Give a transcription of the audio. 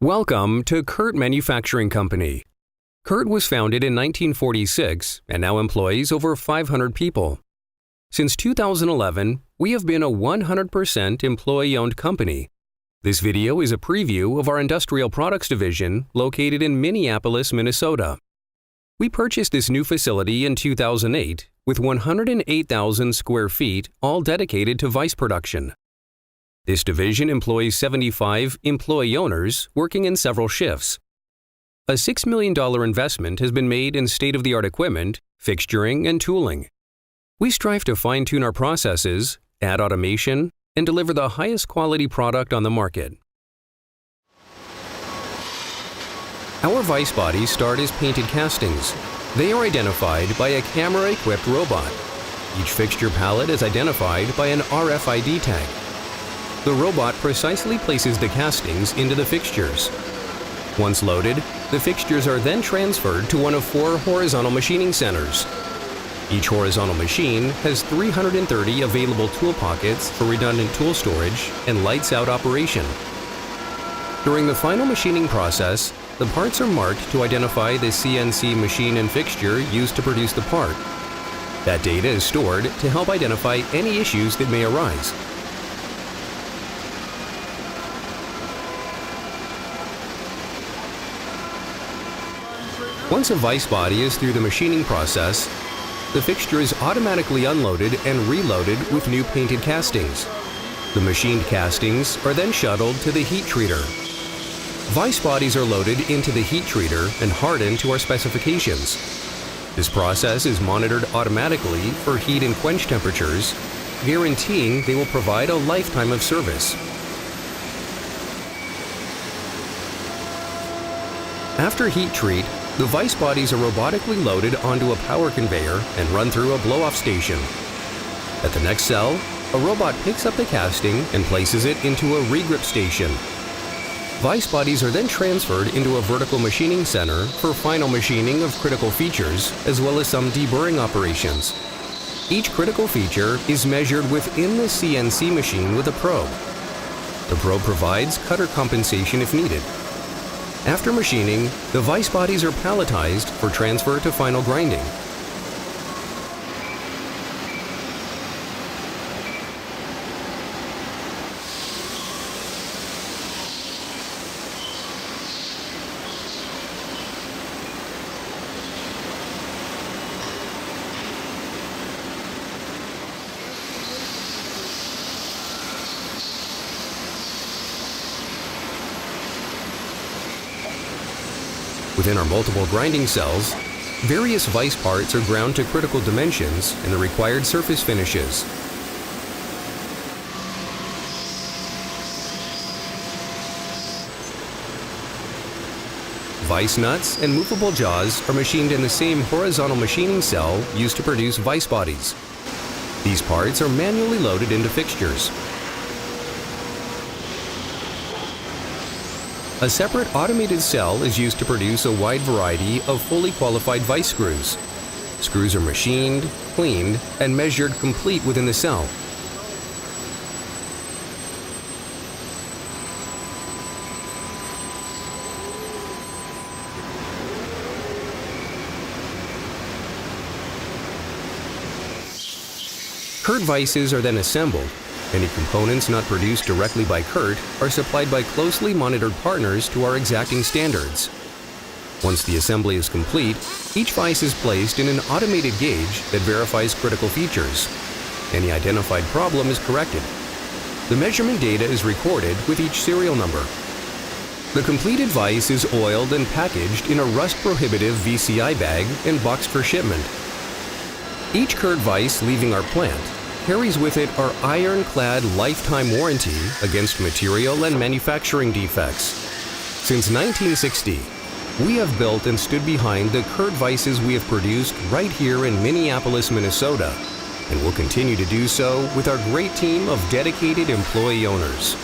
Welcome to Kurt Manufacturing Company. Kurt was founded in 1946 and now employs over 500 people. Since 2011, we have been a 100% employee-owned company. This video is a preview of our Industrial Products Division located in Minneapolis, Minnesota. We purchased this new facility in 2008 with 108,000 square feet, all dedicated to vice production. This division employs 75 employee owners working in several shifts. A $6 million investment has been made in state-of-the-art equipment, fixturing, and tooling. We strive to fine-tune our processes, add automation, and deliver the highest quality product on the market. Our vice bodies start as painted castings. They are identified by a camera-equipped robot. Each fixture pallet is identified by an RFID tag. The robot precisely places the castings into the fixtures. Once loaded, the fixtures are then transferred to one of 4 horizontal machining centers. Each horizontal machine has 330 available tool pockets for redundant tool storage and lights-out operation. During the final machining process, the parts are marked to identify the CNC machine and fixture used to produce the part. That data is stored to help identify any issues that may arise. Once a vice body is through the machining process, the fixture is automatically unloaded and reloaded with new painted castings. The machined castings are then shuttled to the heat treater. Vice bodies are loaded into the heat treater and hardened to our specifications. This process is monitored automatically for heat and quench temperatures, guaranteeing they will provide a lifetime of service. After heat treat, the vice bodies are robotically loaded onto a power conveyor and run through a blow-off station. At the next cell, a robot picks up the casting and places it into a regrip station. Vice bodies are then transferred into a vertical machining center for final machining of critical features, as well as some deburring operations. Each critical feature is measured within the CNC machine with a probe. The probe provides cutter compensation if needed. After machining, the vice bodies are palletized for transfer to final grinding. Within our multiple grinding cells, various vice parts are ground to critical dimensions and the required surface finishes. Vice nuts and movable jaws are machined in the same horizontal machining cell used to produce vice bodies. These parts are manually loaded into fixtures. A separate automated cell is used to produce a wide variety of fully qualified vice screws. Screws are machined, cleaned, and measured complete within the cell. Kurt vices are then assembled. Any components not produced directly by Kurt are supplied by closely monitored partners to our exacting standards. Once the assembly is complete, each vice is placed in an automated gauge that verifies critical features. Any identified problem is corrected. The measurement data is recorded with each serial number. The completed vice is oiled and packaged in a rust-prohibitive VCI bag and boxed for shipment. Each Kurt vice leaving our plant carries with it our ironclad lifetime warranty against material and manufacturing defects. Since 1960, we have built and stood behind the Kurt vices we have produced right here in Minneapolis, Minnesota, and will continue to do so with our great team of dedicated employee owners.